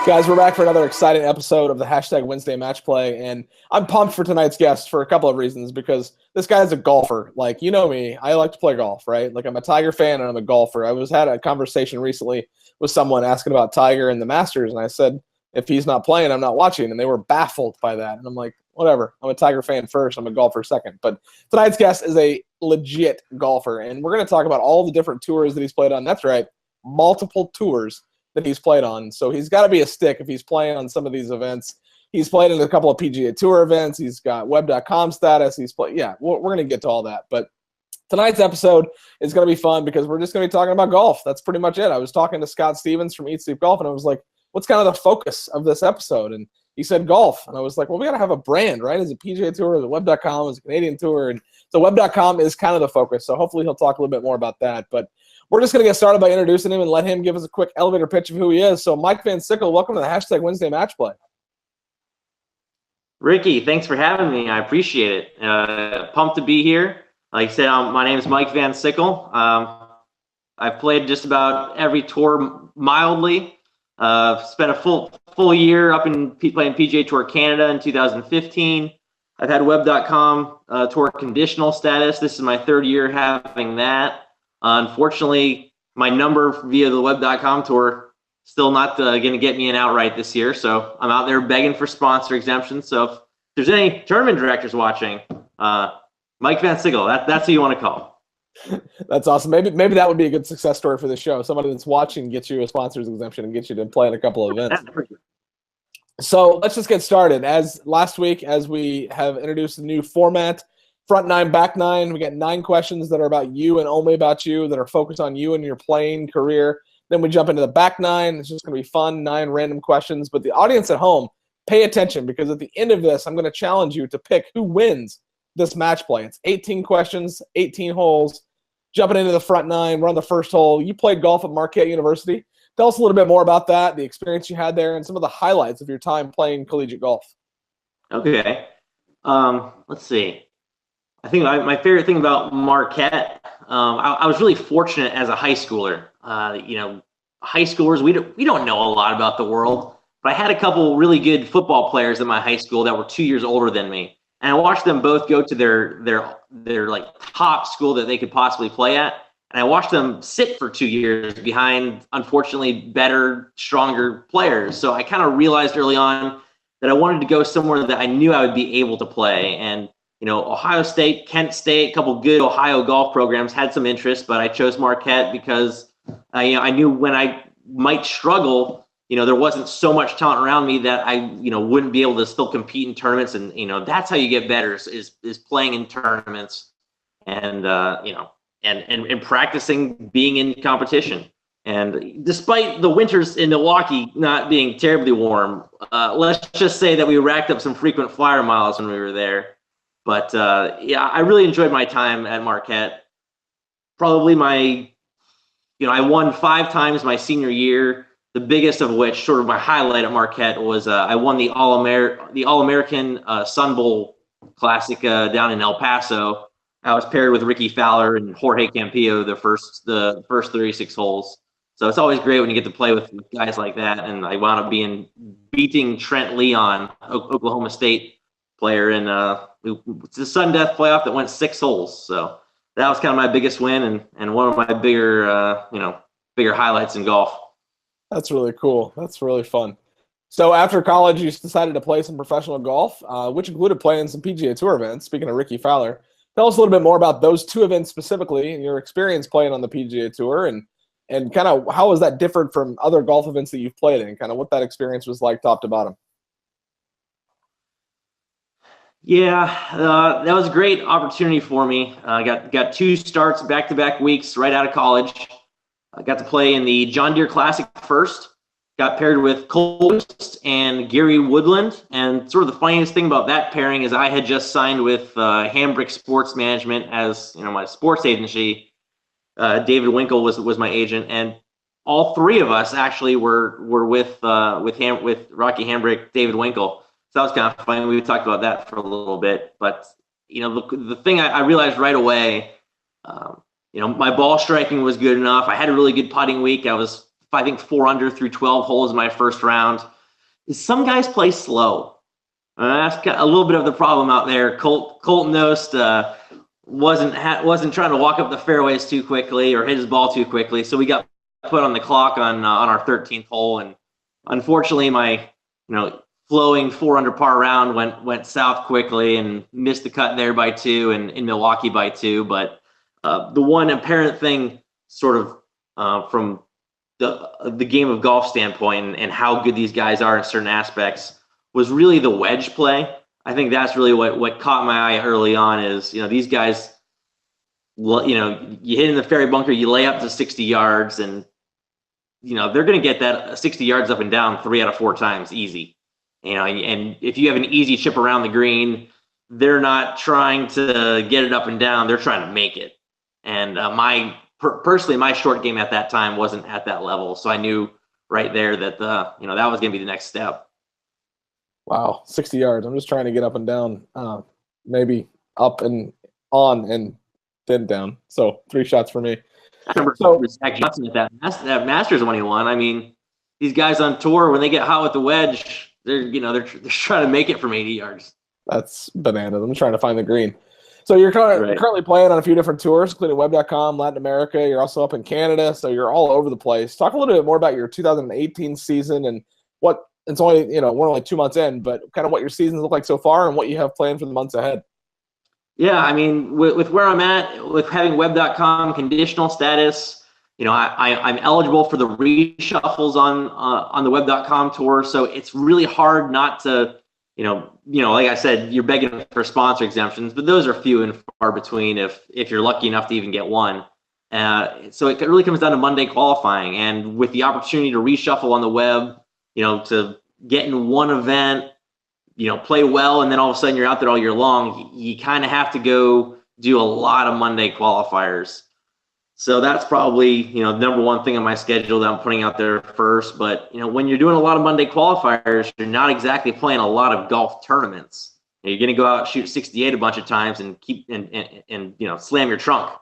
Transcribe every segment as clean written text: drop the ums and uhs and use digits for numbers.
Guys, we're back for another exciting episode of the Hashtag Wednesday Match Play, and I'm pumped for tonight's guest for a couple of reasons, because this guy's a golfer. Like, you know me, I like to play golf, right? Like, I'm a Tiger fan and I'm a golfer. I had a conversation recently with someone asking about Tiger and the Masters, and I said, if he's not playing, I'm not watching, and they were baffled by that. And I'm like, whatever, I'm a Tiger fan first, I'm a golfer second. But tonight's guest is a legit golfer, and we're going to talk about all the different tours that he's played on. That's right, multiple tours that he's played on. So he's got to be a stick if he's playing on some of these events. He's played in a couple of PGA Tour events. He's got web.com status. He's played. Yeah, we're going to get to all that. But tonight's episode is going to be fun because we're just going to be talking about golf. That's pretty much it. I was talking to Scott Stevens from Eat Sleep Golf, and I was like, what's kind of the focus of this episode? And he said golf. And I was like, well, we got to have a brand, right? Is it PGA Tour? Is it web.com? Is it Canadian Tour? And so web.com is kind of the focus. So hopefully he'll talk a little bit more about that. But we're just going to get started by introducing him and let him give us a quick elevator pitch of who he is. So Mike Van Sickle, welcome to the Hashtag Wednesday Match Play. Ricky, thanks for having me. I appreciate it. Pumped to be here. Like I said, my name is Mike Van Sickle. I've played just about every tour mildly. Spent a full year up in playing PGA Tour Canada in 2015. I've had web.com tour conditional status. This is my third year having that. Unfortunately, my number via the web.com tour still not going to get me an outright this year. So I'm out there begging for sponsor exemptions. So if there's any tournament directors watching, Mike Van Sickle, that's who you want to call. That's awesome. Maybe that would be a good success story for the show. Somebody that's watching gets you a sponsor's exemption and gets you to play in a couple of events. So let's just get started. As last week, as we have introduced a new format, front nine, back nine, we got 9 questions that are about you and only about you, that are focused on you and your playing career. Then we jump into the back 9. It's just going to be fun, 9 random questions. But the audience at home, pay attention, because at the end of this, I'm going to challenge you to pick who wins this match play. It's 18 questions, 18 holes. Jumping into the front 9, we're on the first hole. You played golf at Marquette University. Tell us a little bit more about that, the experience you had there, and some of the highlights of your time playing collegiate golf. Okay. Let's see. I think my favorite thing about Marquette, I was really fortunate as a high schooler. High schoolers, we don't know a lot about the world, but I had a couple really good football players in my high school that were 2 years older than me. And I watched them both go to their like top school that they could possibly play at. And I watched them sit for 2 years behind, unfortunately, better, stronger players. So I kind of realized early on that I wanted to go somewhere that I knew I would be able to play. And Ohio State, Kent State, a couple good Ohio golf programs had some interest, but I chose Marquette because I knew when I might struggle, there wasn't so much talent around me that I wouldn't be able to still compete in tournaments. And that's how you get better is playing in tournaments and and practicing being in competition. And despite the winters in Milwaukee not being terribly warm, let's just say that we racked up some frequent flyer miles when we were there. But I really enjoyed my time at Marquette. Probably I won 5 times my senior year. The biggest of which, sort of my highlight at Marquette, was I won the All-American Sun Bowl Classic down in El Paso. I was paired with Ricky Fowler and Jorge Campillo the first 36 holes. So it's always great when you get to play with guys like that. And I wound up beating Trent Leon, Oklahoma State player, in it's a sudden death playoff that went 6 holes. So that was kind of my biggest win and one of my bigger highlights in golf. That's really cool. That's really fun. So after college, you decided to play some professional golf, which included playing some PGA Tour events. Speaking of Ricky Fowler, tell us a little bit more about those 2 events specifically and your experience playing on the PGA Tour, and kind of how is that different from other golf events that you've played in, kind of what that experience was like top to bottom. Yeah, that was a great opportunity for me. I got 2 starts back-to-back weeks right out of college. I got to play in the John Deere Classic first. Got paired with Cole and Gary Woodland. And sort of the funniest thing about that pairing is I had just signed with Hambrick Sports Management as my sports agency. David Winkle was my agent, and all 3 of us actually were with Rocky Hambrick, David Winkle. So that was kind of funny. We talked about that for a little bit, but the thing I realized right away, my ball striking was good enough. I had a really good putting week. I was, I think, 4 under through 12 holes in my first round. some guys play slow. That's got a little bit of the problem out there. Colton Nost wasn't trying to walk up the fairways too quickly or hit his ball too quickly, so we got put on the clock on our 13th hole, and unfortunately, my flowing 4 under par round went south quickly and missed the cut there by 2 and in Milwaukee by 2. But the one apparent thing, sort of from the game of golf standpoint and how good these guys are in certain aspects, was really the wedge play. I think that's really what caught my eye early on. Is these guys, you hit in the fairway bunker, you lay up to 60 yards, and they're going to get that 60 yards up and down 3 out of 4 times easy. And if you have an easy chip around the green, they're not trying to get it up and down, they're trying to make it. And personally, my short game at that time wasn't at that level, so I knew right there that that was going to be the next step. Wow, 60 yards. I'm just trying to get up and down, maybe up and on and then down. So 3 shots for me. I remember Zach Johnson at that Masters when he won. I mean, these guys on tour, when they get hot with the wedge, they're trying to make it from 80 yards. That's bananas. I'm trying to find the green. So you're currently playing on a few different tours, including Web.com, Latin America. You're also up in Canada, so you're all over the place. Talk a little bit more about your 2018 season and what it's only, we're only 2 months in, but kind of what your seasons look like so far and what you have planned for the months ahead. Yeah, I mean, with where I'm at, with having Web.com conditional status, I'm eligible for the reshuffles on the Web.com tour, so it's really hard not to, like I said, you're begging for sponsor exemptions, but those are few and far between if you're lucky enough to even get one. So it really comes down to Monday qualifying, and with the opportunity to reshuffle on the web, to get in one event, play well, and then all of a sudden you're out there all year long, you kind of have to go do a lot of Monday qualifiers. So that's probably, the number one thing on my schedule that I'm putting out there first. But, when you're doing a lot of Monday qualifiers, you're not exactly playing a lot of golf tournaments. You're going to go out, shoot 68 a bunch of times and keep and slam your trunk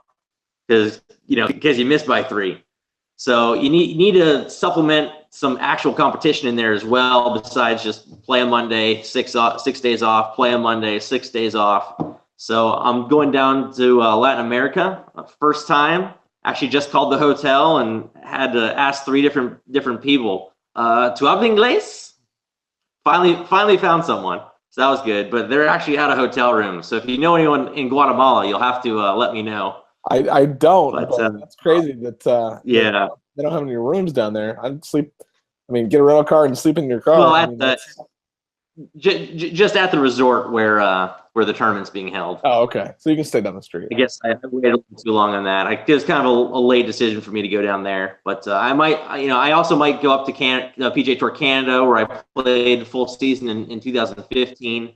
because you missed by 3. So you need to supplement some actual competition in there as well, besides just play on Monday, 6 days off, play on Monday, 6 days off. So I'm going down to Latin America, first time. Actually just called the hotel and had to ask 3 different people. Tu hablas inglés? Finally found someone. So that was good, but they're actually out of hotel rooms. So if you know anyone in Guatemala, you'll have to let me know. I don't, but that's crazy that yeah. They don't have any rooms down there. I'd sleep. I mean, get a rental car and sleep in your car. Well, just at the resort where the tournament's being held. Oh, okay. So you can stay down the street. I guess I waited a little too long on that. It was kind of a late decision for me to go down there, but I might. I also might go up to PGA Tour Canada, where I played full season in 2015.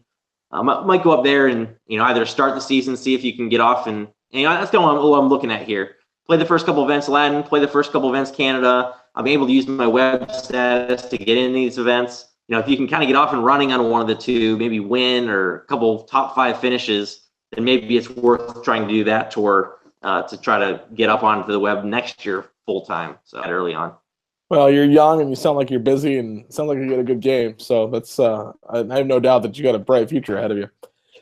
I might go up there and either start the season, see if you can get off, and that's kind of what I'm looking at here. Play the first couple events Latin, play the first couple events Canada. I'm able to use my web status to get in these events. If you can kind of get off and running on one of the two, maybe win or a couple top 5 finishes, then maybe it's worth trying to do that tour to try to get up onto the web next year full time. So early on. Well, you're young and you sound like you're busy and sound like you get a good game. So that's I have no doubt that you got a bright future ahead of you.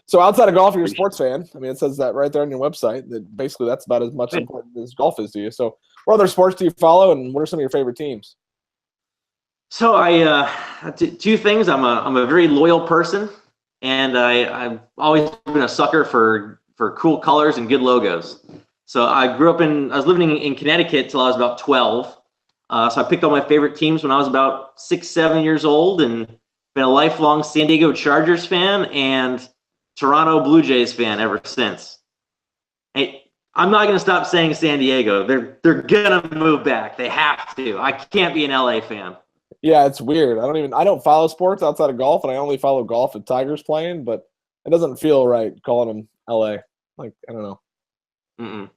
So outside of golf, you're a sports fan. I mean, it says that right there on your website. That basically that's about as much important as golf is to you. So what other sports do you follow, and what are some of your favorite teams? So I 2 things. I'm a very loyal person, and I've always been a sucker for cool colors and good logos. So I was living in Connecticut till I was about 12. So I picked all my favorite teams when I was about 6, 7 years old, and been a lifelong San Diego Chargers fan and Toronto Blue Jays fan ever since. Hey, I'm not going to stop saying San Diego. They're going to move back. They have to. I can't be an LA fan. Yeah, it's weird. I don't follow sports outside of golf, and I only follow golf if Tiger's playing, but it doesn't feel right calling them LA. Like, I don't know. I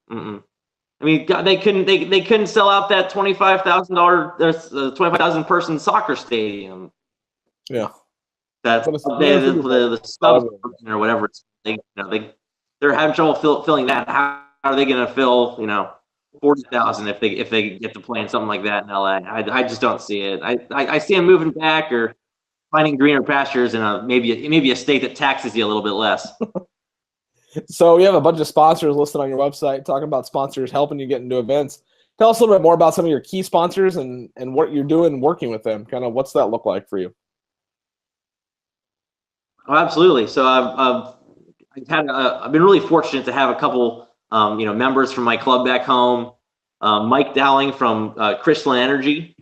mean, God, they couldn't sell out that $25,000 person soccer stadium. Yeah. That's the sub or whatever. They're having trouble filling that. How are they going to fill 40,000 if they get to play in something like that in LA? I just don't see it. I see them moving back or finding greener pastures in maybe a state that taxes you a little bit less. So you have a bunch of sponsors listed on your website, talking about sponsors helping you get into events. Tell us a little bit more about some of your key sponsors and what you're doing working with them. Kind of what's that look like for you? Oh, absolutely. So I've been really fortunate to have a couple members from my club back home. Mike Dowling from Crystalline Energy.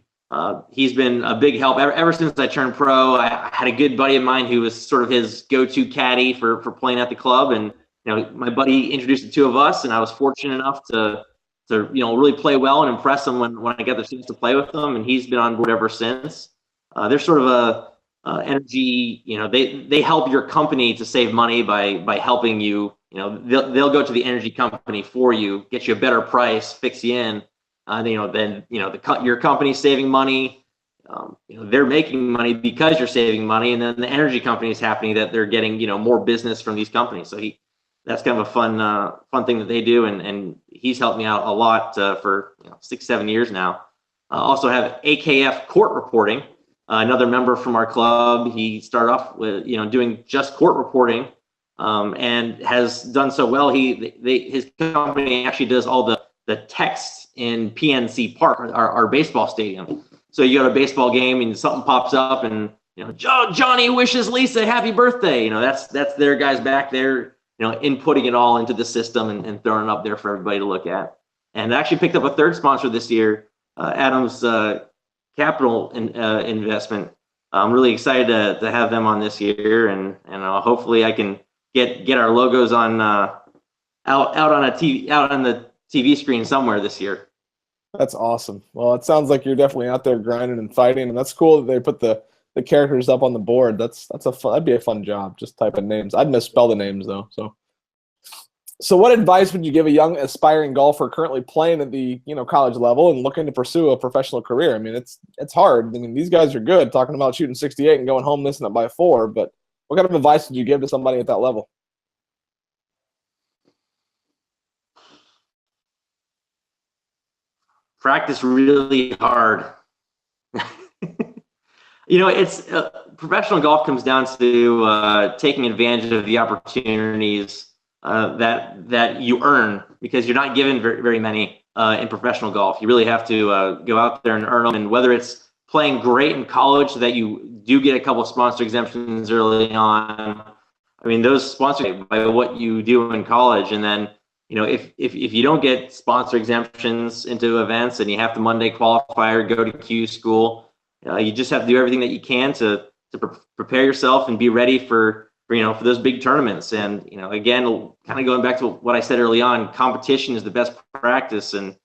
He's been a big help ever since I turned pro. I had a good buddy of mine who was sort of his go-to caddy for playing at the club, and my buddy introduced the two of us, and I was fortunate enough to really play well and impress him when I got the chance to play with them, and he's been on board ever since. They're sort of a energy, they help your company to save money by helping you. They'll go to the energy company for you, get you a better price, fix you in. Your company's saving money. They're making money because you're saving money, and then the energy company is happy that they're getting more business from these companies. So that's kind of a fun thing that they do, and he's helped me out a lot for 6-7 years now. Also have AKF Court Reporting. Another member from our club. He started off with doing just court reporting, and has done so well. His company actually does all the text in PNC Park, our baseball stadium. So you go to a baseball game and something pops up, and Johnny wishes Lisa happy birthday. That's their guys back there, inputting it all into the system and throwing it up there for everybody to look at. And I actually picked up a third sponsor this year, Adams Capital Investment. I'm really excited to have them on this year, and hopefully I can get our logos on out on the TV screen somewhere this year. That's awesome. Well, it sounds like you're definitely out there grinding and fighting, and that's cool that they put the characters up on the board. That'd be a fun job, just typing names. I'd misspell the names though. So what advice would you give a young aspiring golfer currently playing at the college level and looking to pursue a professional career? I mean, it's hard. I mean, these guys are good, talking about shooting 68 and going home missing it by 4. But what kind of advice would you give to somebody at that level? Practice really hard. It's professional golf comes down to taking advantage of the opportunities that you earn, because you're not given very many in professional golf. You really have to go out there and earn them. And whether it's playing great in college so that you do get a couple of sponsor exemptions early on, I mean, those sponsored by what you do in college. And then, if you don't get sponsor exemptions into events and you have to Monday qualify or go to Q school, you just have to do everything that you can to prepare yourself and be ready for those big tournaments. And again, kind of going back to what I said early on, competition is the best practice, and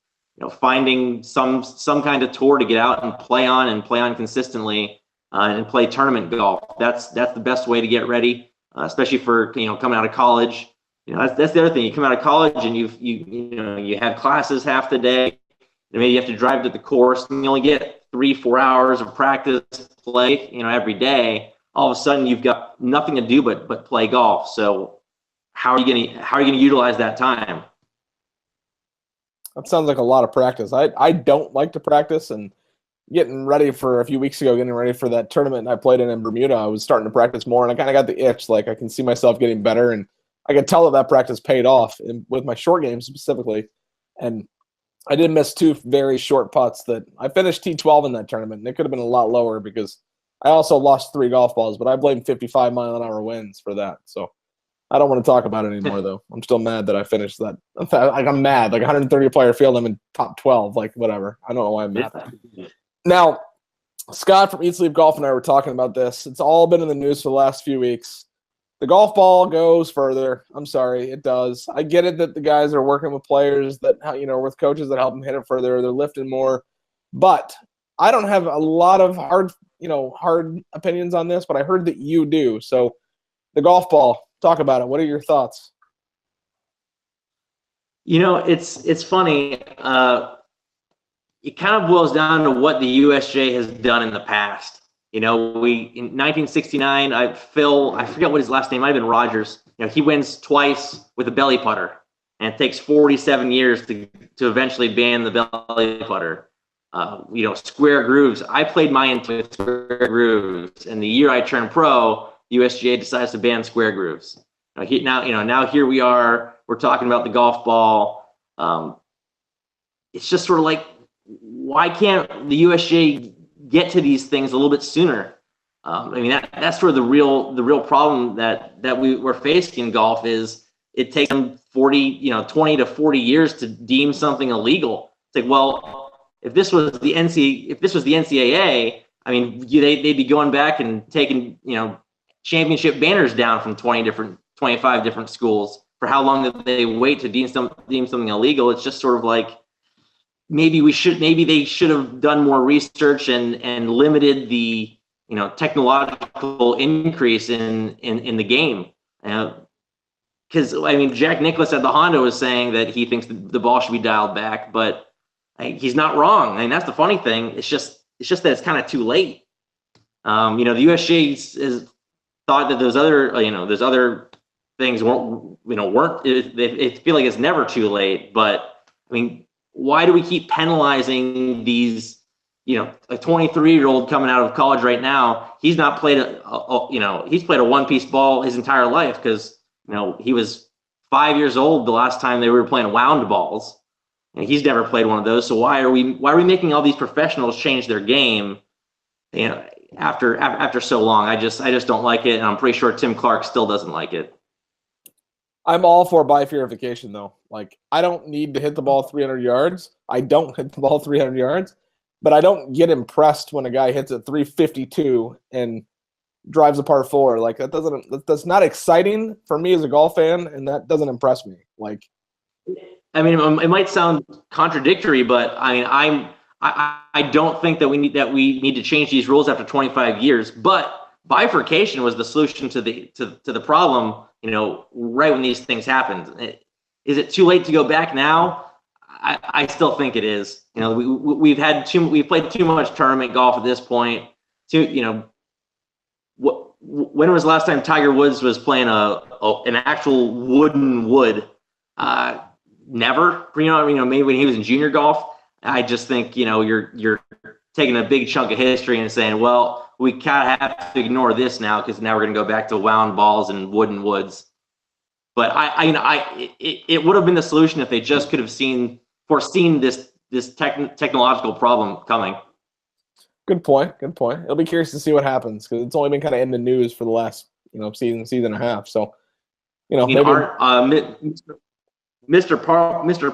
finding some kind of tour to get out and play on consistently, and play tournament golf. That's the best way to get ready, especially for coming out of college. That's the other thing. You come out of college and you have classes half the day, and maybe you have to drive to the course, and you only get 3-4 hours of practice play every day. All of a sudden you've got nothing to do but play golf. So how are you gonna utilize that time? That sounds like a lot of practice. I don't like to practice, and getting ready for a few weeks ago, getting ready for that tournament I played in Bermuda, I was starting to practice more, and I kind of got the itch. Like, I can see myself getting better, and I could tell that practice paid off with my short game specifically. And I did miss 2 very short putts that I finished T12 in that tournament, and it could have been a lot lower because I also lost 3 golf balls, but I blame 55-mile-an-hour winds for that. So I don't want to talk about it anymore, though. I'm still mad that I finished that. Like, I'm mad. Like, 130-player field, I'm in top 12. Like, whatever. I don't know why I'm mad. Now, Scott from Eat Sleep Golf and I were talking about this. It's all been in the news for the last few weeks. The golf ball goes further. I'm sorry, it does. I get it that the guys are working with players that, with coaches that help them hit it further. They're lifting more. But I don't have a lot of hard opinions on this, but I heard that you do. So the golf ball, talk about it. What are your thoughts? It's funny. It kind of boils down to what the USJ has done in the past. In 1969, I forget what his last name might have been, Rogers. He wins twice with a belly putter, and it takes 47 years to eventually ban the belly putter. square grooves. I played my entire square grooves, and the year I turned pro, USGA decides to ban square grooves. Now here we are. We're talking about the golf ball. It's just sort of like, why can't the USGA get to these things a little bit sooner? That's sort of the real problem that we're facing in golf is it takes them 20 to 40 years to deem something illegal. It's like, well, if this was the NCAA, they'd be going back and taking championship banners down from 25 different schools. For how long did they wait to deem something illegal? It's just sort of like, maybe they should have done more research and limited the technological increase in the game. Because Jack Nicklaus at the Honda was saying that he thinks the ball should be dialed back, but he's not wrong. That's the funny thing. It's just that it's kind of too late. The USGA has thought that those other things weren't. They feel like it's never too late. But why do we keep penalizing these? A 23-year-old coming out of college right now, he's not played he's played a one-piece ball his entire life because he was 5 years old the last time they were playing wound balls, and he's never played one of those. So why are we making all these professionals change their game after so long? I just don't like it, and I'm pretty sure Tim Clark still doesn't like it. I'm all for bifurcation though. Like, I don't need to hit the ball 300 yards. I don't hit the ball 300 yards. But I don't get impressed when a guy hits it 352 and drives a par 4. Like, that's not exciting for me as a golf fan, and that doesn't impress me. Like, it might sound contradictory, but I don't think that we need to change these rules after 25 years. But bifurcation was the solution to the problem. Right when these things happened. Is it too late to go back now? I still think it is. We've played too much tournament golf at this point. When was the last time Tiger Woods was playing an actual wooden wood? Never. Maybe when he was in junior golf. I just think you're taking a big chunk of history and saying, well, we kind of have to ignore this now because now we're going to go back to wound balls and wooden woods. But it would have been the solution if they just could have foreseen this technological problem coming. Good point. It'll be curious to see what happens because it's only been kind of in the news for the last season and a half. So Mr.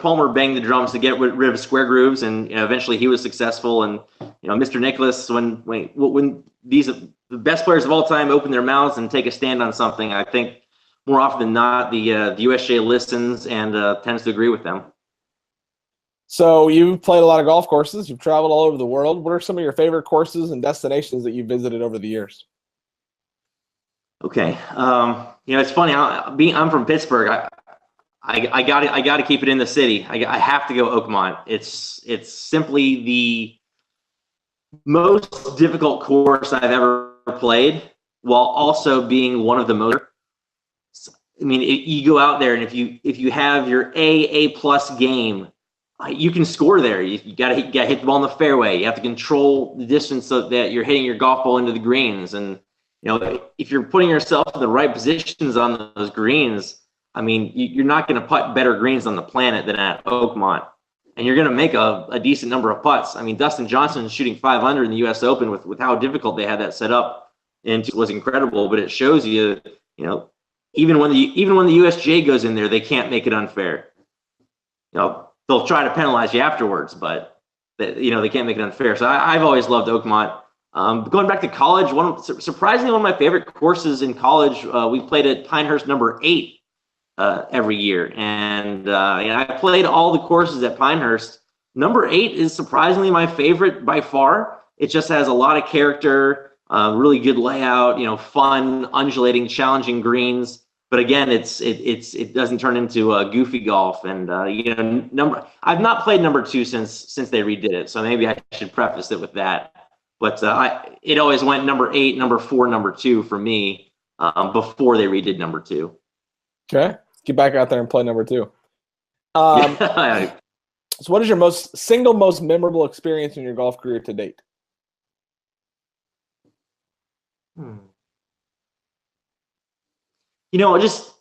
Palmer banged the drums to get rid of square grooves, and eventually he was successful. And Mr. Nicklaus, when the best players of all time open their mouths and take a stand on something, I think more often than not the USGA listens and tends to agree with them. So you've played a lot of golf courses. You've traveled all over the world. What are some of your favorite courses and destinations that you've visited over the years? Okay, it's funny. I'm from Pittsburgh. I got to keep it in the city. I have to go Oakmont. It's simply the most difficult course I've ever played, while also being one of the most. You go out there, and if you have your A+ game, you can score there. You got to hit the ball in the fairway. You have to control the distance so that you're hitting your golf ball into the greens. And if you're putting yourself in the right positions on those greens, you're not going to putt better greens on the planet than at Oakmont, and you're going to make a decent number of putts. Dustin Johnson shooting 500 in the U.S. Open with how difficult they had that set up, and it was incredible. But it shows you, even when the USGA goes in there, they can't make it unfair. They'll try to penalize you afterwards, but they can't make it unfair. So I've always loved Oakmont. Going back to college, surprisingly one of my favorite courses in college, we played at Pinehurst number 8 every year, and I played all the courses at Pinehurst. Number 8 is surprisingly my favorite by far. It just has a lot of character, really good layout, fun, undulating, challenging greens. But again, it doesn't turn into goofy golf, and I've not played number 2 since they redid it, so maybe I should preface it with that. But it always went number 8, number 4, number 2 for me before they redid number 2. Okay, get back out there and play number 2. So what is your most memorable experience in your golf career to date? Just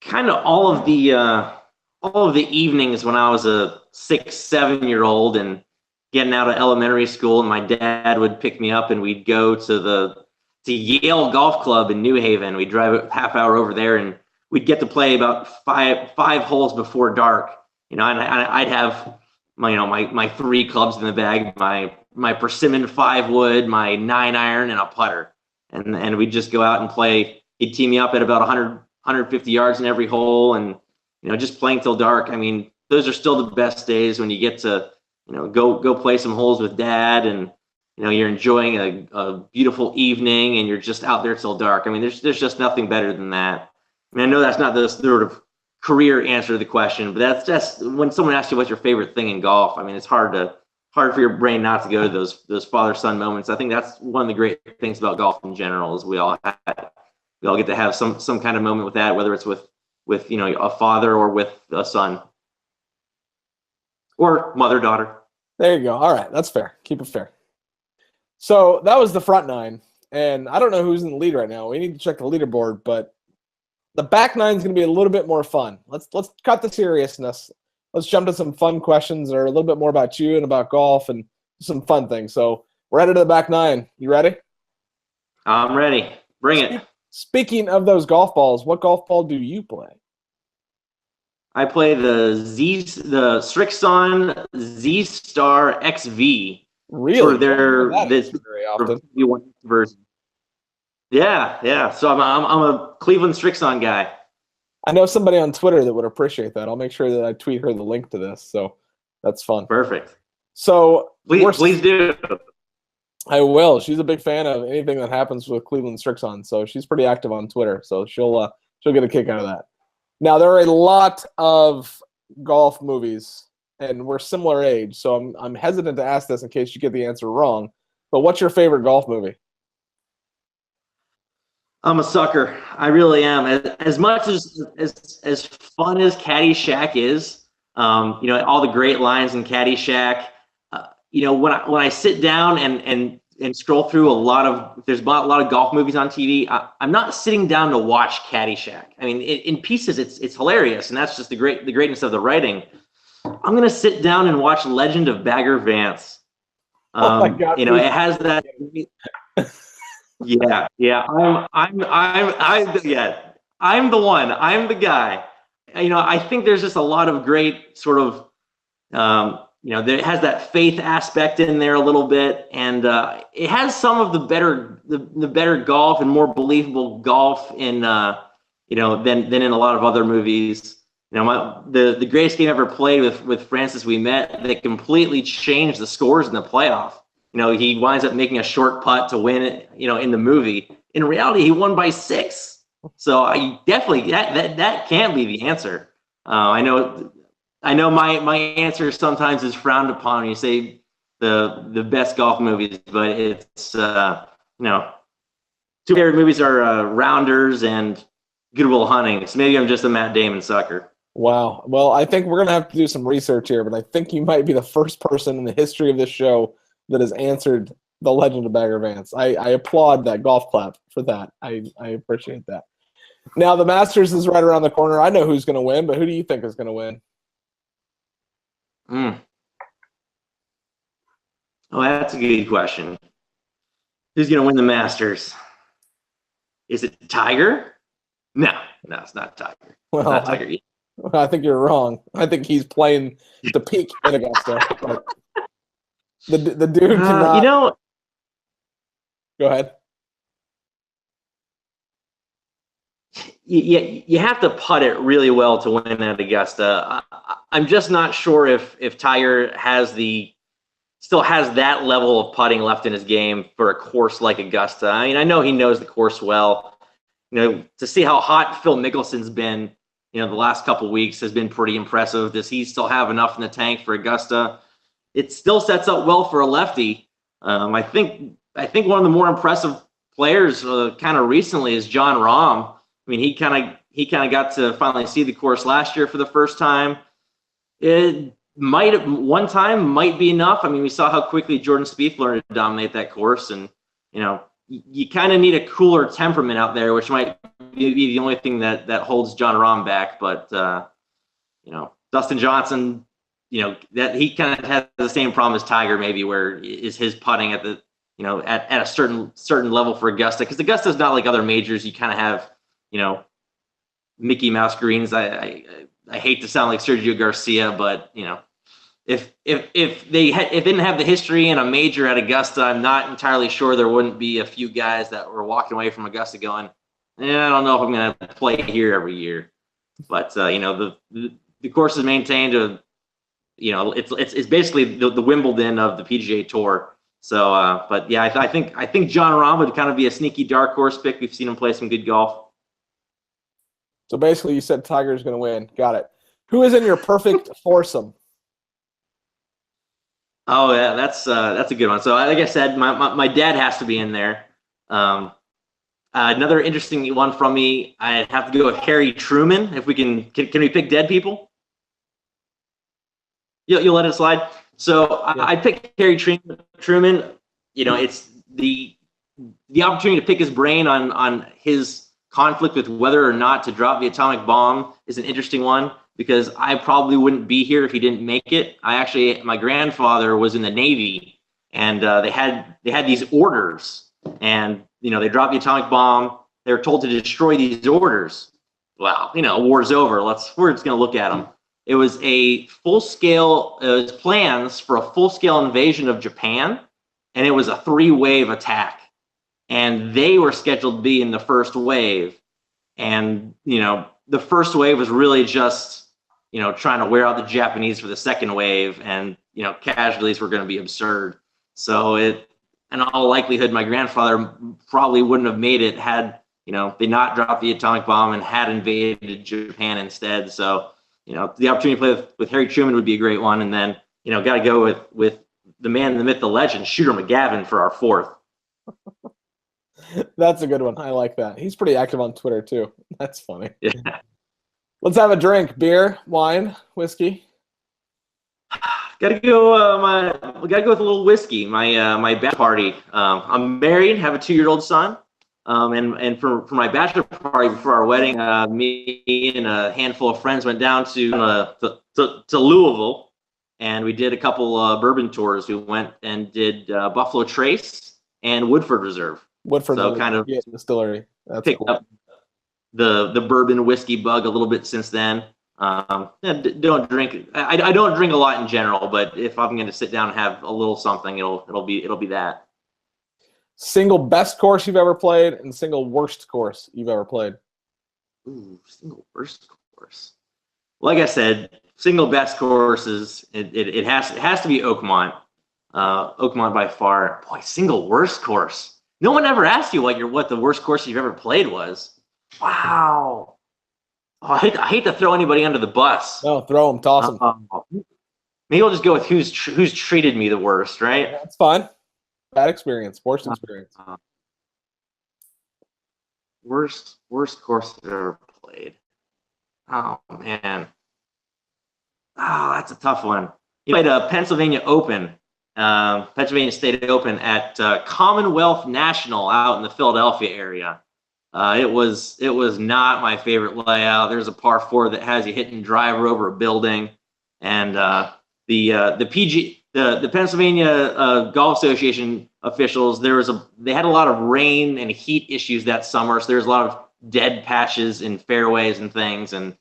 kind of all of the evenings when I was a 6, 7-year-old and getting out of elementary school, and my dad would pick me up and we'd go to Yale Golf Club in New Haven. We'd drive a half hour over there and we'd get to play about five holes before dark. And I'd have my 3 clubs in the bag, my persimmon 5-wood, my 9-iron, and a putter. And we'd just go out and play. He'd tee me up at about 100, 150 yards in every hole, and just playing till dark. I mean, those are still the best days when you get to go play some holes with dad, and you're enjoying a beautiful evening, and you're just out there till dark. I mean, there's just nothing better than that. I mean, I know that's not the sort of career answer to the question, but that's just when someone asks you what's your favorite thing in golf. I mean, it's hard for your brain not to go to those father-son moments. I think that's one of the great things about golf in general is we all get to have some kind of moment with that, whether it's with a father or with a son or mother-daughter. There you go. All right, that's fair. Keep it fair. So that was the front 9, and I don't know who's in the lead right now. We need to check the leaderboard, but the back 9 is going to be a little bit more fun. Let's cut the seriousness. Let's jump to some fun questions that are a little bit more about you and about golf and some fun things. So we're headed to the back 9. You ready? I'm ready. Bring it. Speaking of those golf balls, what golf ball do you play? I play the Strixon Z Star XV. Really? For this very often. version. Yeah. So I'm a Cleveland Strixon guy. I know somebody on Twitter that would appreciate that. I'll make sure that I tweet her the link to this. So that's fun. Perfect. So please do. I will. She's a big fan of anything that happens with Cleveland Strixon, so she's pretty active on Twitter. So she'll get a kick out of that. Now there are a lot of golf movies, and we're similar age, so I'm hesitant to ask this in case you get the answer wrong. But what's your favorite golf movie? I'm a sucker. I really am. As much as fun as Caddyshack is, all the great lines in Caddyshack. When I sit down and scroll through there's a lot of golf movies on TV. I'm not sitting down to watch Caddyshack. I mean, in pieces, it's hilarious, and that's just the greatness of the writing. I'm gonna sit down and watch Legend of Bagger Vance. Oh my God! It has that. Yeah. I'm the one. I'm the guy. I think there's just a lot of great sort of. It has that faith aspect in there a little bit, and it has some of the better golf and more believable golf in than in a lot of other movies. The greatest game ever played with Francis Ouimet that completely changed the scores in the playoff. He winds up making a short putt to win it. In the movie, in reality, he won by 6. So I definitely that can't be the answer. I know my answer sometimes is frowned upon when you say the best golf movies, but it's 2 favorite movies are Rounders and Good Will Hunting. So maybe I'm just a Matt Damon sucker. Wow. Well, I think we're gonna have to do some research here, but I think you might be the first person in the history of this show that has answered The Legend of Bagger Vance. I applaud that golf clap for that. I appreciate that. Now the Masters is right around the corner. I know who's gonna win, but who do you think is gonna win? Oh, that's a good question. Who's going to win the Masters? Is it Tiger? No, it's not Tiger. Well, not Tiger. I think you're wrong. I think he's playing the peak in Augusta. the dude cannot. Go ahead. You have to putt it really well to win at Augusta. I'm just not sure if Tiger still has that level of putting left in his game for a course like Augusta. I mean, I know he knows the course well. To see how hot Phil Mickelson's been, the last couple of weeks has been pretty impressive. Does he still have enough in the tank for Augusta? It still sets up well for a lefty. I think one of the more impressive players kind of recently is John Rahm. I mean, he kind of got to finally see the course last year for the first time. might be enough. I mean, we saw how quickly Jordan Spieth learned to dominate that course, and you kind of need a cooler temperament out there, which might be the only thing that holds Jon Rahm back. But Dustin Johnson, that he kind of has the same problem as Tiger, maybe, where is his putting at the at a certain level for Augusta, because Augusta's not like other majors. You kind of have Mickey Mouse greens. I hate to sound like Sergio Garcia, but if they didn't have the history in a major at Augusta, I'm not entirely sure there wouldn't be a few guys that were walking away from Augusta going, I don't know if I'm going to play here every year. But the course is maintained. It's basically the Wimbledon of the PGA Tour. So, but yeah, I think Jon Rahm would kind of be a sneaky dark horse pick. We've seen him play some good golf. So basically, you said Tiger's going to win. Got it. Who is in your perfect foursome? Oh yeah, that's a good one. So like I said, my dad has to be in there. Another interesting one from me, I'd have to go with Harry Truman. If we can we pick dead people? You'll let it slide. So yeah. I picked Harry Truman. It's the opportunity to pick his brain on his conflict with whether or not to drop the atomic bomb is an interesting one, because I probably wouldn't be here if he didn't make it. My grandfather was in the Navy, and they had these orders, and they dropped the atomic bomb. They were told to destroy these orders. Well, war's over. We're just gonna look at them. It was plans for a full-scale invasion of Japan, and it was a 3-wave attack. And they were scheduled to be in the first wave. And, the first wave was really just, trying to wear out the Japanese for the second wave. And, casualties were going to be absurd. So in all likelihood, my grandfather probably wouldn't have made it had, they not dropped the atomic bomb and had invaded Japan instead. So, the opportunity to play with Harry Truman would be a great one. And then, got to go with the man, the myth, the legend, Shooter McGavin for our fourth. That's a good one. I like that. He's pretty active on Twitter too. That's funny. Yeah. Let's have a drink. Beer, wine, whiskey. Gotta go. We gotta go with a little whiskey. My bachelor party. I'm married, have a 2-year-old son. And for my bachelor party before our wedding, me and a handful of friends went down to Louisville, and we did a couple bourbon tours. We went and did Buffalo Trace and Woodford Reserve. Woodford, so kind of distillery. That's picked cool. up the bourbon whiskey bug a little bit since then. Don't drink. I don't drink a lot in general, but if I'm going to sit down and have a little something, it'll be that. Single best course you've ever played and single worst course you've ever played. Ooh, single worst course. Like I said, single best courses. It has to be Oakmont. Oakmont by far. Boy, single worst course. No one ever asked you what the worst course you've ever played was. Wow. Oh, I hate to throw anybody under the bus. No, throw them, toss them. Maybe I'll just go with who's treated me the worst, right? Yeah, that's fine. Bad experience, worst experience. Worst course I've ever played. Oh man. Oh, that's a tough one. You played a Pennsylvania Open. Pennsylvania State Open at Commonwealth National out in the Philadelphia area. It was not my favorite layout. There's a par 4 that has you hitting driver over a building, and the Pennsylvania Golf Association officials, they had a lot of rain and heat issues that summer, so there's a lot of dead patches in fairways and things, and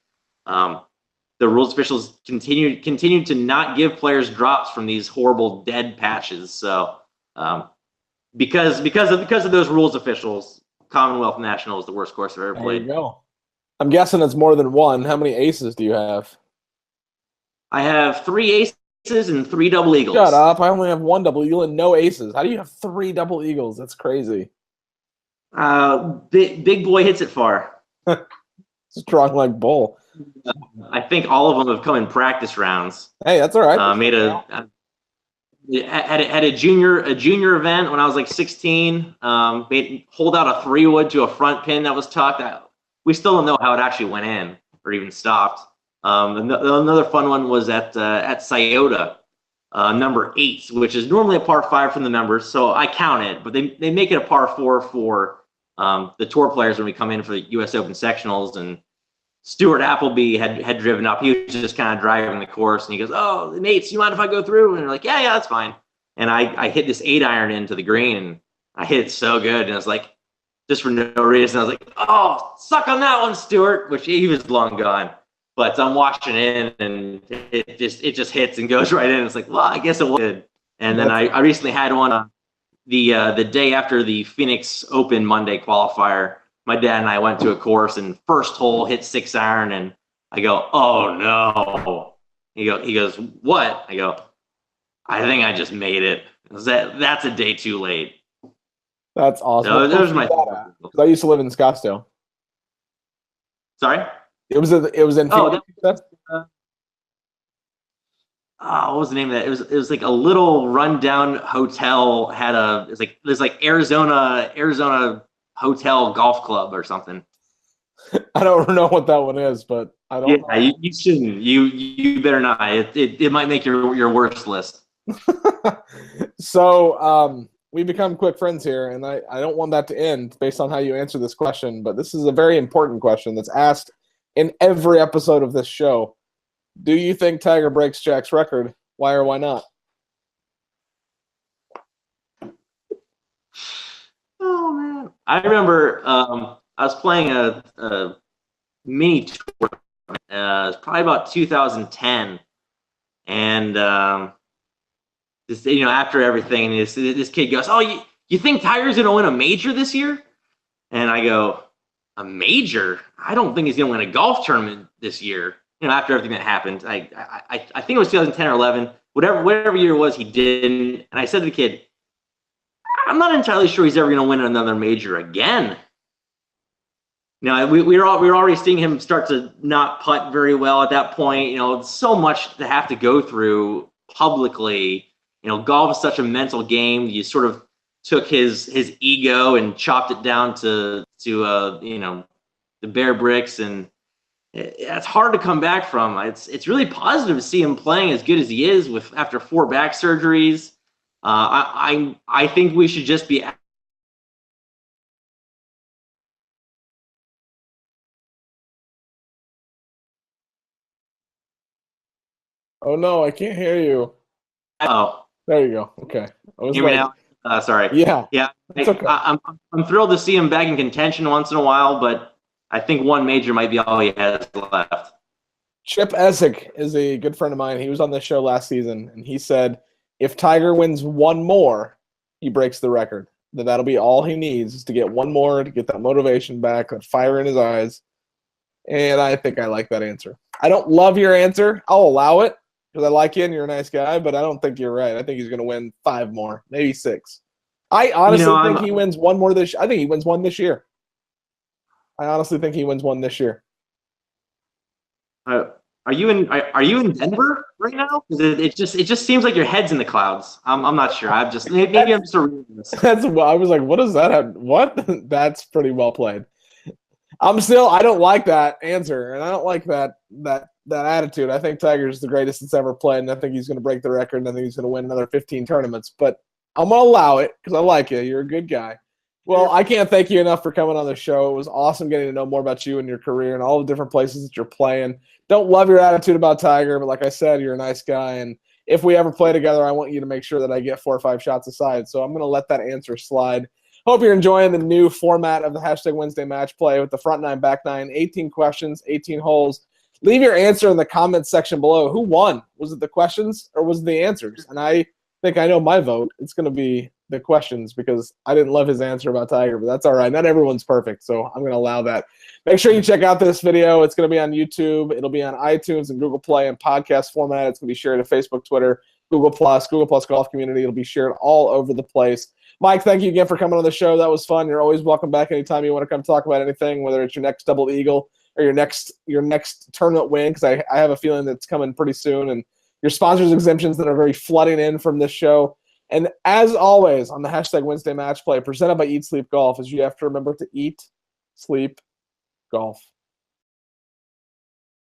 the rules officials continued to not give players drops from these horrible dead patches. So because of those rules officials, Commonwealth National is the worst course I've ever played. There you go. I'm guessing it's more than one. How many aces do you have? I have 3 aces and 3 double eagles. Shut up. I only have 1 double eagle and no aces. How do you have 3 double eagles? That's crazy. Big boy hits it far. Strong like bull. I think all of them have come in practice rounds. Hey, that's all right. Had a junior event when I was like 16. Hold out a 3-wood to a front pin that was tucked. We still don't know how it actually went in or even stopped. Another fun one was at Scioto, number 8, which is normally a par 5 from the numbers, so I count it. But they make it a par 4 for the tour players when we come in for the U.S. Open sectionals. And Stuart Appleby had driven up. He was just kind of driving the course, and he goes, "Oh, mates, you mind if I go through?" And they're like, "Yeah, that's fine." And I hit this 8-iron into the green, and I hit it so good, and I was like, just for no reason, I was like, "Oh, suck on that one, Stuart," which he was long gone. But I'm watching in, and it just hits and goes right in. It's like, well, I guess it was good. And then I recently had one the day after the Phoenix Open Monday qualifier. My dad and I went to a course, and first hole hit 6-iron, and I go, "Oh no!" He goes, "What?" I go, "I think I just made it." That's a day too late. That's awesome. So there's my. I used to live in Scottsdale. Sorry. It was in. Oh, what was the name of that? It was like a little rundown hotel. There's like Arizona Hotel Golf Club or something. I don't know what that one is, but I don't. Yeah, you shouldn't. You better not. It might make your worst list. So we become quick friends here, and I don't want that to end based on how you answer this question, but this is a very important question that's asked in every episode of this show. Do you think Tiger breaks Jack's record? Why or why not? Oh man, I remember I was playing a mini tour. It was probably about 2010, and this, after everything, this kid goes, "Oh, you think Tiger's gonna win a major this year?" And I go, "A major? I don't think he's gonna win a golf tournament this year." After everything that happened, I think it was 2010 or 11, whatever year it was, he didn't. And I said to the kid, "I'm not entirely sure he's ever going to win another major again." We were already seeing him start to not putt very well at that point. So much to have to go through publicly. Golf is such a mental game. You sort of took his ego and chopped it down to the bare bricks, and it's hard to come back from. It's really positive to see him playing as good as he is after 4 back surgeries. I think we should just be. Oh no, I can't hear you. Oh, there you go. Okay. Hear me now? Sorry. Yeah. It's okay. I'm thrilled to see him back in contention once in a while, but I think one major might be all he has left. Chip Essick is a good friend of mine. He was on this show last season, and he said if Tiger wins one more, he breaks the record. That'll be all he needs is to get one more to get that motivation back, that fire in his eyes. And I think I like that answer. I don't love your answer. I'll allow it because I like you and you're a nice guy, but I don't think you're right. I think he's going to win 5 more, maybe 6. I honestly think he wins one more this year. I think he wins one this year. I honestly think he wins one this year. Are you in Denver right now? It just seems like your head's in the clouds. I'm not sure. I'm just maybe I'm just reading this. I was like, what does that have? What? That's pretty well played. I don't like that answer, and I don't like that attitude. I think Tiger's the greatest that's ever played, and I think he's going to break the record, and I think he's going to win another 15 tournaments. But I'm going to allow it because I like you. You're a good guy. Well, I can't thank you enough for coming on the show. It was awesome getting to know more about you and your career and all the different places that you're playing. Don't love your attitude about Tiger, but like I said, you're a nice guy. And if we ever play together, I want you to make sure that I get 4 or 5 shots aside. So I'm going to let that answer slide. Hope you're enjoying the new format of the Hashtag Wednesday Match Play with the front 9, back 9, 18 questions, 18 holes. Leave your answer in the comments section below. Who won? Was it the questions or was it the answers? And I think I know my vote. It's going to be the questions because I didn't love his answer about Tiger, but that's all right. Not everyone's perfect, so I'm going to allow that. Make sure you check out this video. It's going to be on YouTube. It'll be on iTunes and Google Play in podcast format. It's going to be shared to Facebook, Twitter, Google Plus Golf Community. It'll be shared all over the place. Mike, thank you again for coming on the show. That was fun. You're always welcome back anytime you want to come talk about anything, whether it's your next double eagle or your next tournament win, because I have a feeling that's coming pretty soon, and your sponsors exemptions that are very flooding in from this show. And as always, on the Hashtag Wednesday Match Play, presented by Eat Sleep Golf, is you have to remember to eat, sleep, golf.